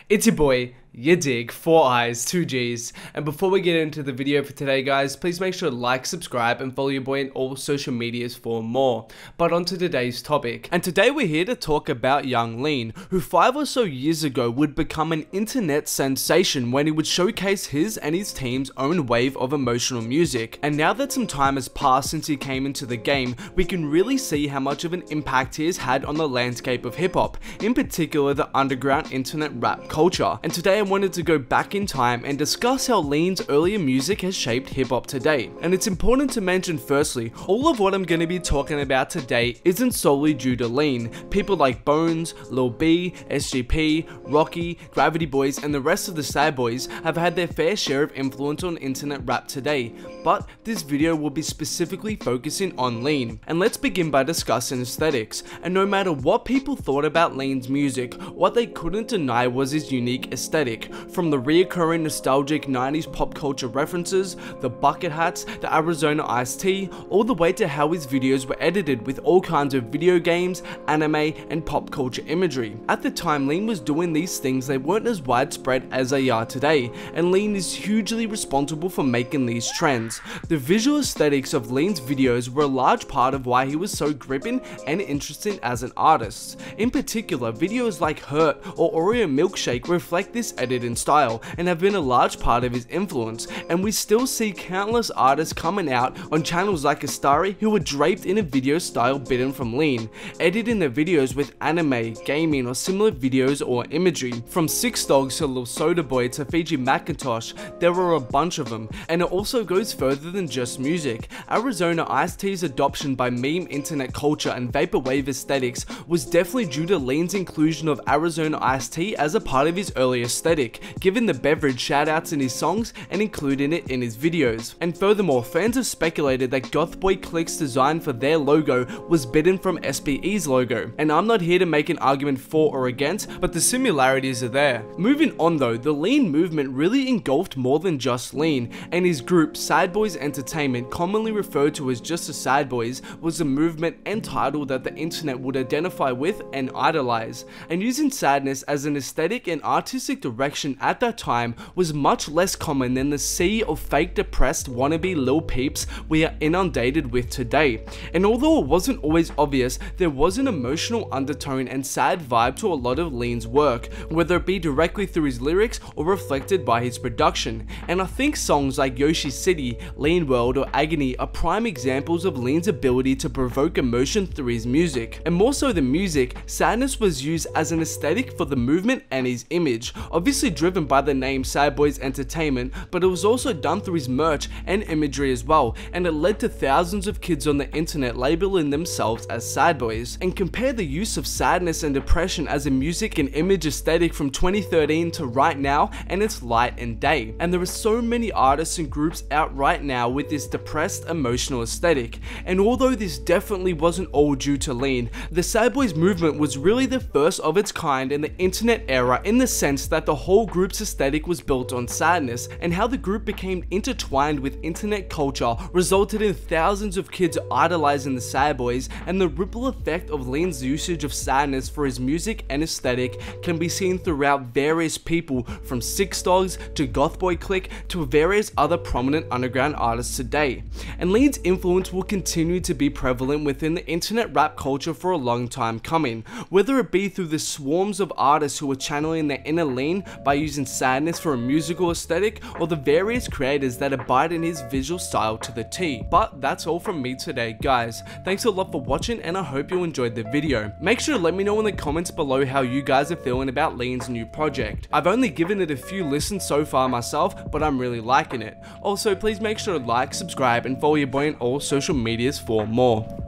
It's your boy, yadiiiigg, 4 eyes, 2 G's, and before we get into the video for today guys, please make sure to like, subscribe, and follow your boy on all social medias for more. But on to today's topic, and today we're here to talk about young Lean, who 5 or so years ago would become an internet sensation when he would showcase his and his team's own wave of emotional music. And now that some time has passed since he came into the game, we can really see how much of an impact he has had on the landscape of hip-hop, in particular the underground internet rap culture. And today I wanted to go back in time and discuss how Lean's earlier music has shaped hip-hop today. And it's important to mention firstly, all of what I'm going to be talking about today isn't solely due to Lean. People like Bones, Lil B, SGP, Rocky, Gravity Boys, and the rest of the Sadboys have had their fair share of influence on internet rap today, but this video will be specifically focusing on Lean. And let's begin by discussing aesthetics. And no matter what people thought about Lean's music, what they couldn't deny was his unique aesthetic. From the reoccurring nostalgic 90s pop culture references, the bucket hats, the Arizona iced tea, all the way to how his videos were edited with all kinds of video games, anime, and pop culture imagery. At the time Lean was doing these things, they weren't as widespread as they are today, and Lean is hugely responsible for making these trends. The visual aesthetics of Lean's videos were a large part of why he was so gripping and interesting as an artist. In particular, videos like Hurt or Oreo Milkshake reflect this editing style and have been a large part of his influence, and we still see countless artists coming out on channels like Astari who were draped in a video style bitten from Lean, editing their videos with anime, gaming, or similar videos or imagery. From Six Dogs to Lil Soda Boy to Fiji Macintosh, there were a bunch of them, and it also goes further than just music. Arizona iced tea's adoption by meme internet culture and vaporwave aesthetics was definitely due to Lean's inclusion of Arizona iced tea as a part of his early aesthetic, giving the beverage shoutouts in his songs and including it in his videos. And furthermore, fans have speculated that Goth Boy Clique's design for their logo was bitten from SBE's logo, and I'm not here to make an argument for or against, but the similarities are there. Moving on though, the Lean movement really engulfed more than just Lean, and his group Sadboys Entertainment, commonly referred to as just the Sadboys, was a movement and title that the internet would identify with and idolize. And using sadness as an aesthetic and artistic direction at that time was much less common than the sea of fake depressed wannabe Lil Peeps we are inundated with today. And although it wasn't always obvious, there was an emotional undertone and sad vibe to a lot of Lean's work, whether it be directly through his lyrics or reflected by his production. And I think songs like Yoshi City, Lean World, or Agony are prime examples of Lean's ability to provoke emotion through his music. And more so than music, sadness was used as an aesthetic for the movement and his image, obviously driven by the name Sadboys Entertainment, but it was also done through his merch and imagery as well, and it led to thousands of kids on the internet labeling themselves as Sadboys. And compare the use of sadness and depression as a music and image aesthetic from 2013 to right now, and it's light and day. And there are so many artists and groups out right now with this depressed emotional aesthetic. And although this definitely wasn't all due to Lean, the Sadboys movement was really the first of its kind in the internet era, in the sense that the whole group's aesthetic was built on sadness, and how the group became intertwined with internet culture resulted in thousands of kids idolizing the Sadboys, and the ripple effect of Lean's usage of sadness for his music and aesthetic can be seen throughout various people, from Six Dogs to Goth Boy Clique to various other prominent underground artists today. And Lean's influence will continue to be prevalent within the internet rap culture for a long time coming, whether it be through the swarms of artists who are channeling their inner Lean by using sadness for a musical aesthetic, or the various creators that abide in his visual style to the T. But that's all from me today guys. Thanks a lot for watching, and I hope you enjoyed the video. Make sure to let me know in the comments below how you guys are feeling about Lean's new project. I've only given it a few listens so far myself, but I'm really liking it. Also, please make sure to like, subscribe, and follow your boy on all social medias for more.